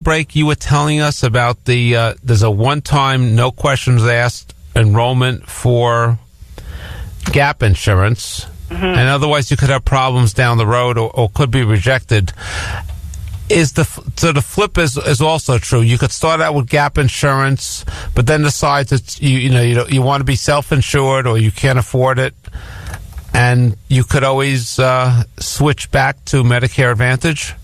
break, you were telling us about there's a one-time, no questions asked enrollment for gap insurance, and otherwise you could have problems down the road or could be rejected. So the flip is also true. You could start out with gap insurance, but then decide that you want to be self-insured or you can't afford it, and you could always switch back to Medicare Advantage.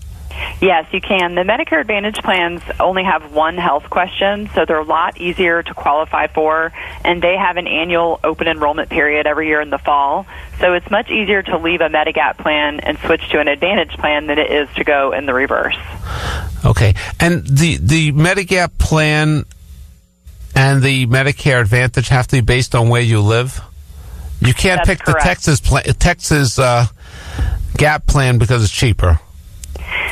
Yes, you can. The Medicare Advantage plans only have one health question, so they're a lot easier to qualify for, and they have an annual open enrollment period every year in the fall. So it's much easier to leave a Medigap plan and switch to an Advantage plan than it is to go in the reverse. Okay. And the Medigap plan and the Medicare Advantage have to be based on where you live? You can't That's pick correct. the Texas Gap plan because it's cheaper.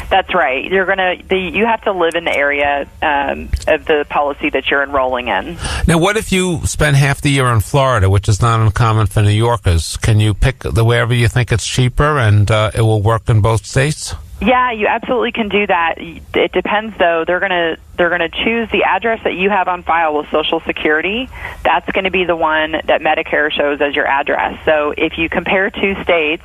That's right. You have to live in the area of the policy that you're enrolling in. Now, what if you spend half the year in Florida, which is not uncommon for New Yorkers? Can you pick wherever you think it's cheaper and it will work in both states? Yeah, you absolutely can do that. It depends, though. They're going to choose the address that you have on file with Social Security. That's going to be the one that Medicare shows as your address. So if you compare two states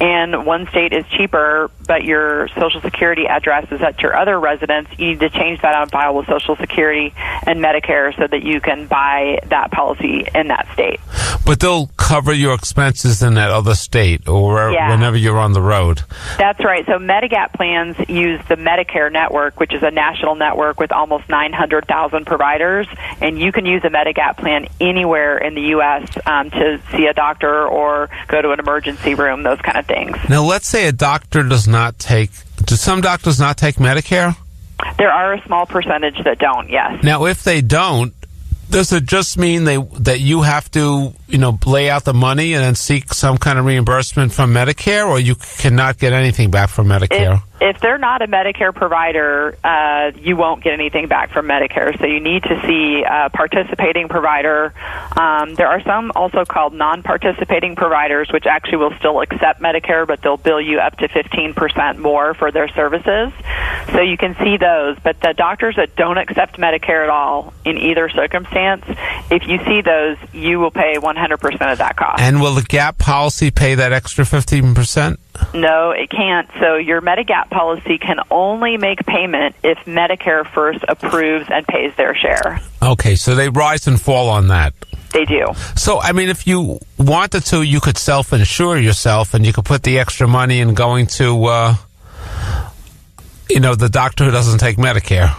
and one state is cheaper, but your Social Security address is at your other residence, you need to change that on file with Social Security and Medicare so that you can buy that policy in that state. But they'll cover your expenses in that other state or whenever you're on the road. That's right. So Medigap plans use the Medicare network, which is a national network with almost 900,000 providers, and you can use a Medigap plan anywhere in the U.S. To see a doctor or go to an emergency room, those kind of things. Now, let's say a doctor do some doctors not take Medicare? There are a small percentage that don't, yes. Now, if they don't, does it just mean that you have to, lay out the money and then seek some kind of reimbursement from Medicare, or you cannot get anything back from Medicare? If they're not a Medicare provider, you won't get anything back from Medicare. So you need to see a participating provider. There are some also called non-participating providers, which actually will still accept Medicare, but they'll bill you up to 15% more for their services. So you can see those. But the doctors that don't accept Medicare at all in either circumstance, if you see those, you will pay 100% of that cost. And will the GAP policy pay that extra 15%? No, it can't. So your Medigap policy can only make payment if Medicare first approves and pays their share. Okay, so they rise and fall on that. They do. So, if you wanted to, you could self-insure yourself and you could put the extra money in going to, the doctor who doesn't take Medicare.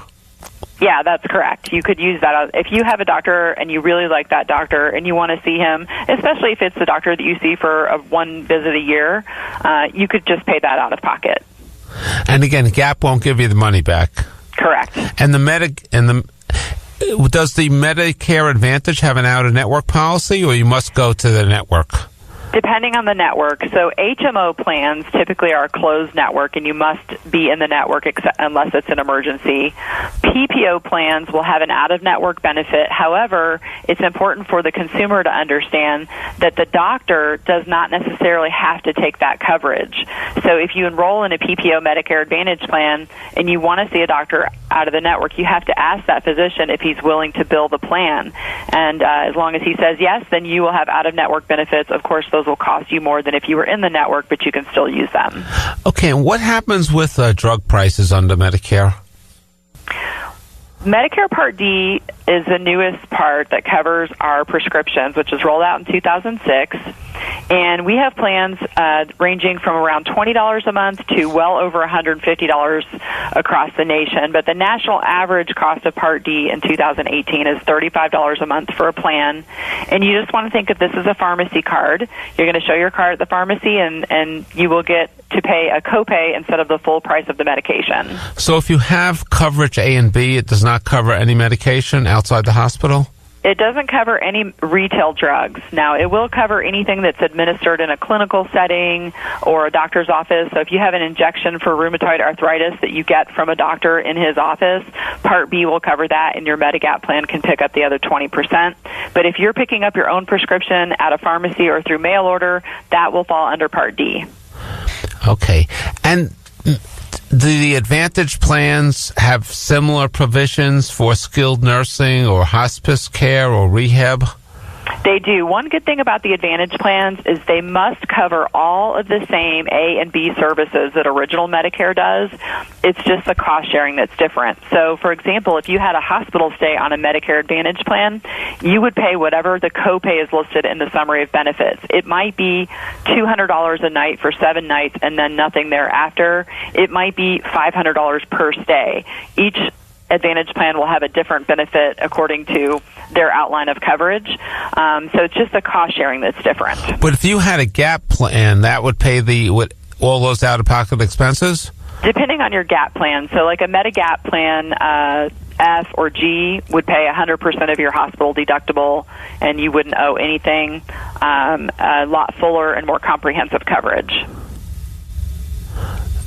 Yeah, that's correct. You could use that. If you have a doctor and you really like that doctor and you want to see him, especially if it's the doctor that you see for one visit a year, you could just pay that out of pocket. And again, GAP won't give you the money back. Correct. And does the Medicare Advantage have an out-of-network policy, or you must go to the network? Depending on the network. So HMO plans typically are a closed network, and you must be in the network unless it's an emergency. PPO plans will have an out-of-network benefit. However, it's important for the consumer to understand that the doctor does not necessarily have to take that coverage. So if you enroll in a PPO Medicare Advantage plan and you want to see a doctor out of the network, you have to ask that physician if he's willing to bill the plan. And as long as he says yes, then you will have out-of-network benefits. Of course, those will cost you more than if you were in the network, but you can still use them. Okay, and what happens with drug prices under Medicare? Medicare Part D is the newest part that covers our prescriptions, which was rolled out in 2006. And we have plans ranging from around $20 a month to well over $150 across the nation. But the national average cost of Part D in 2018 is $35 a month for a plan. And you just want to think if this is a pharmacy card. You're going to show your card at the pharmacy, and you will get to pay a copay instead of the full price of the medication. So if you have coverage A and B, it does not cover any medication outside the hospital? It doesn't cover any retail drugs. Now, it will cover anything that's administered in a clinical setting or a doctor's office. So if you have an injection for rheumatoid arthritis that you get from a doctor in his office, Part B will cover that, and your Medigap plan can pick up the other 20%. But if you're picking up your own prescription at a pharmacy or through mail order, that will fall under Part D. Okay. And Do the Advantage plans have similar provisions for skilled nursing or hospice care or rehab? They do. One good thing about the Advantage plans is they must cover all of the same A and B services that original Medicare does. It's just the cost sharing that's different. So, for example, if you had a hospital stay on a Medicare Advantage plan, you would pay whatever the copay is listed in the summary of benefits. It might be $200 a night for 7 nights and then nothing thereafter. It might be $500 per stay. Each Advantage plan will have a different benefit according to their outline of coverage. So it's just the cost sharing that's different. But if you had a GAP plan, that would pay all those out-of-pocket expenses? Depending on your GAP plan. So like a Medigap plan, F or G would pay 100% of your hospital deductible, and you wouldn't owe anything. A lot fuller and more comprehensive coverage.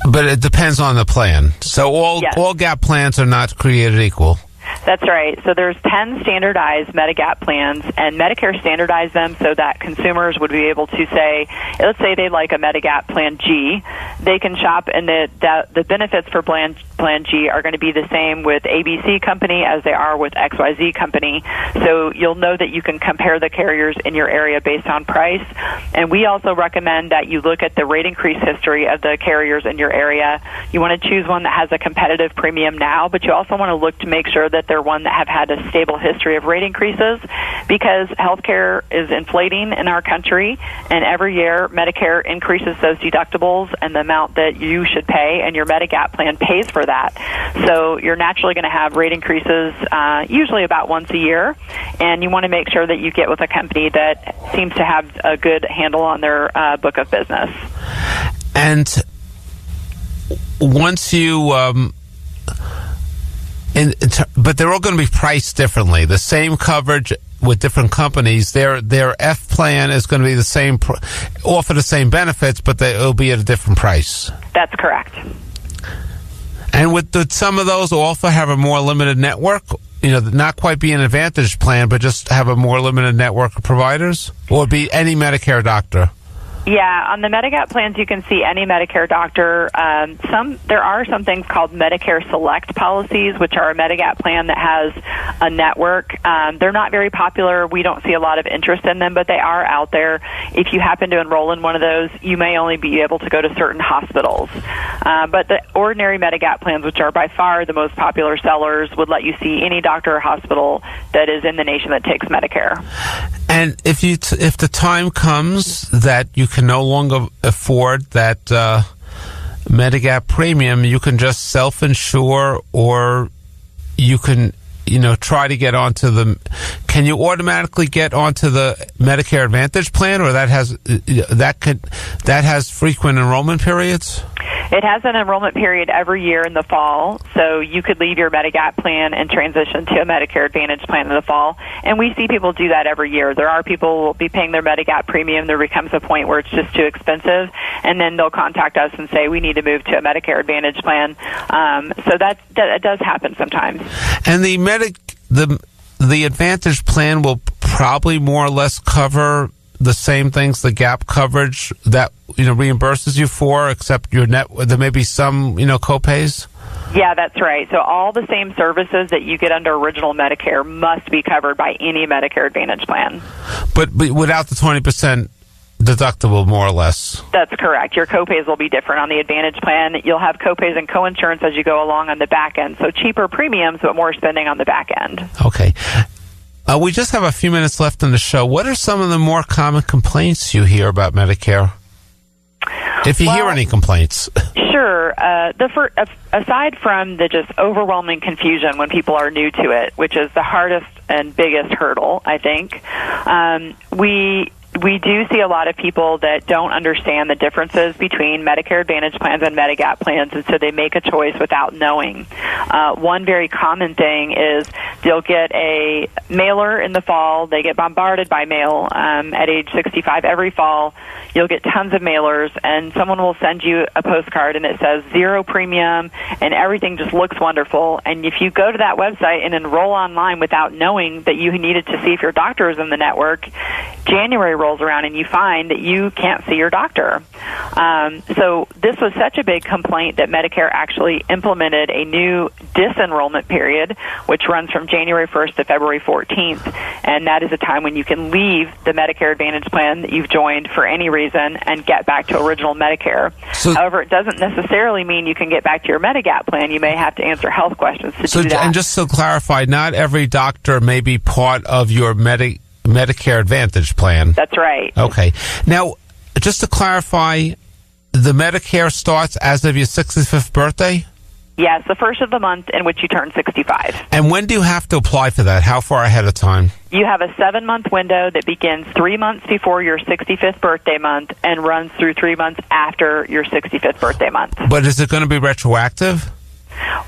But it depends on the plan. So all GAP plans are not created equal. That's right. So there's 10 standardized Medigap plans, and Medicare standardized them so that consumers would be able to say, let's say they like a Medigap plan G, they can shop, and the benefits for plan G are going to be the same with ABC company as they are with XYZ company. So you'll know that you can compare the carriers in your area based on price. And we also recommend that you look at the rate increase history of the carriers in your area. You want to choose one that has a competitive premium now, but you also want to look to make sure that they're one that have had a stable history of rate increases, because healthcare is inflating in our country, and every year Medicare increases those deductibles and the amount that you should pay, and your Medigap plan pays for that. So you're naturally going to have rate increases usually about once a year, and you want to make sure that you get with a company that seems to have a good handle on their book of business. And once you but they're all going to be priced differently. The same coverage with different companies. Their F plan is going to be the same, offer the same benefits, but it'll be at a different price. That's correct. And would some of those also have a more limited network? Not quite be an Advantage plan, but just have a more limited network of providers? Or be any Medicare doctor? Yeah, on the Medigap plans, you can see any Medicare doctor. There are some things called Medicare Select policies, which are a Medigap plan that has a network. They're not very popular. We don't see a lot of interest in them, but they are out there. If you happen to enroll in one of those, you may only be able to go to certain hospitals. But the ordinary Medigap plans, which are by far the most popular sellers, would let you see any doctor or hospital that is in the nation that takes Medicare. And if the time comes that you can no longer afford that Medigap premium, you can just self-insure, or you can try to get onto the. Can you automatically get onto the Medicare Advantage plan, or that has frequent enrollment periods? It has an enrollment period every year in the fall, so you could leave your Medigap plan and transition to a Medicare Advantage plan in the fall. And we see people do that every year. There are people who will be paying their Medigap premium. There becomes a point where it's just too expensive, and then they'll contact us and say, we need to move to a Medicare Advantage plan. So that does happen sometimes. And the Advantage plan will probably more or less cover the same things the GAP coverage that reimburses you for, except there may be some copays. Yeah, that's right. So all the same services that you get under original Medicare must be covered by any Medicare Advantage plan. But without the 20% deductible, more or less. That's correct. Your copays will be different on the Advantage plan. You'll have copays and coinsurance as you go along on the back end. So cheaper premiums, but more spending on the back end. Okay. We just have a few minutes left in the show. What are some of the more common complaints you hear about Medicare? If you hear any complaints. Sure. Aside from the just overwhelming confusion when people are new to it, which is the hardest and biggest hurdle, I think, we do see a lot of people that don't understand the differences between Medicare Advantage plans and Medigap plans, and so they make a choice without knowing. One very common thing is they'll get a mailer in the fall. They get bombarded by mail at age 65 every fall. You'll get tons of mailers, and someone will send you a postcard, and it says 0 premium, and everything just looks wonderful. And if you go to that website and enroll online without knowing that you needed to see if your doctor is in the network, January rolls around and you find that you can't see your doctor. So this was such a big complaint that Medicare actually implemented a new disenrollment period, which runs from January 1st to February 14th, and that is a time when you can leave the Medicare Advantage plan that you've joined for any reason and get back to original Medicare. However, it doesn't necessarily mean you can get back to your Medigap plan. You may have to answer health questions to do that. And just to clarify, not every doctor may be part of your Medicare Advantage plan. That's right. Okay. Now, just to clarify, the Medicare starts as of your 65th birthday? Yes, the first of the month in which you turn 65. And when do you have to apply for that? How far ahead of time? You have a 7-month window that begins 3 months before your 65th birthday month and runs through 3 months after your 65th birthday month. But is it going to be retroactive?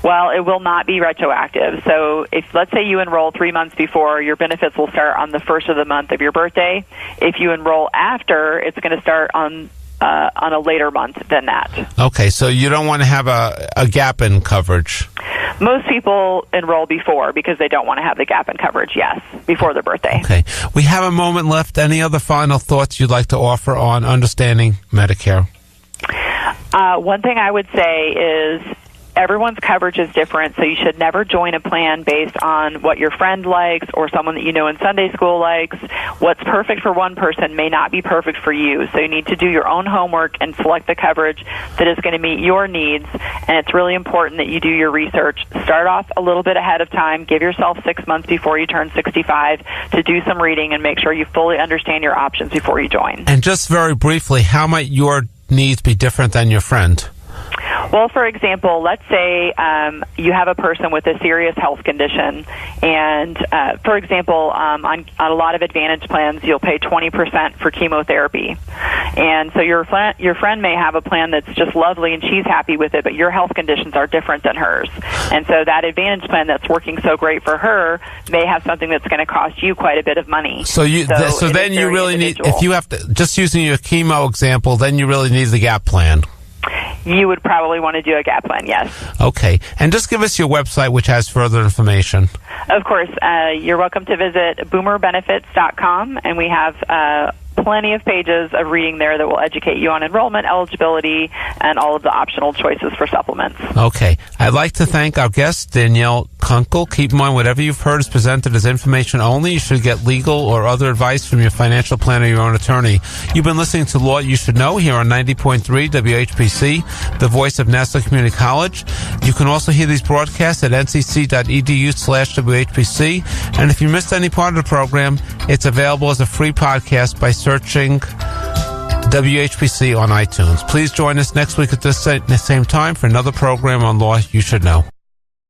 Well, it will not be retroactive. So if, let's say you enroll 3 months before, your benefits will start on the first of the month of your birthday. If you enroll after, it's going to start on a later month than that. Okay, so you don't want to have a gap in coverage. Most people enroll before because they don't want to have the gap in coverage, yes, before their birthday. Okay. We have a moment left. Any other final thoughts you'd like to offer on understanding Medicare? One thing I would say is everyone's coverage is different, so you should never join a plan based on what your friend likes or someone that you know in Sunday school likes. What's perfect for one person may not be perfect for you, so you need to do your own homework and select the coverage that is going to meet your needs, and it's really important that you do your research. Start off a little bit ahead of time. Give yourself 6 months before you turn 65 to do some reading and make sure you fully understand your options before you join. And just very briefly, how might your needs be different than your friend? Well, for example, let's say you have a person with a serious health condition, and for example, on a lot of Advantage plans, you'll pay 20% for chemotherapy. And so your friend may have a plan that's just lovely and she's happy with it, but your health conditions are different than hers. And so that Advantage plan that's working so great for her may have something that's going to cost you quite a bit of money. So then you really need, if you have to, just using your chemo example, then you really need the gap plan. You would probably want to do a gap plan, yes. Okay. And just give us your website, which has further information. Of course. You're welcome to visit boomerbenefits.com, and we have plenty of pages of reading there that will educate you on enrollment, eligibility, and all of the optional choices for supplements. Okay. I'd like to thank our guest, Danielle Kunkel. Keep in mind, whatever you've heard is presented as information only. You should get legal or other advice from your financial planner or your own attorney. You've been listening to Law You Should Know here on 90.3 WHPC, the voice of Nassau Community College. You can also hear these broadcasts at ncc.edu/WHPC. And if you missed any part of the program, it's available as a free podcast by searching WHPC on iTunes. Please join us next week at this same time for another program on Law You Should Know.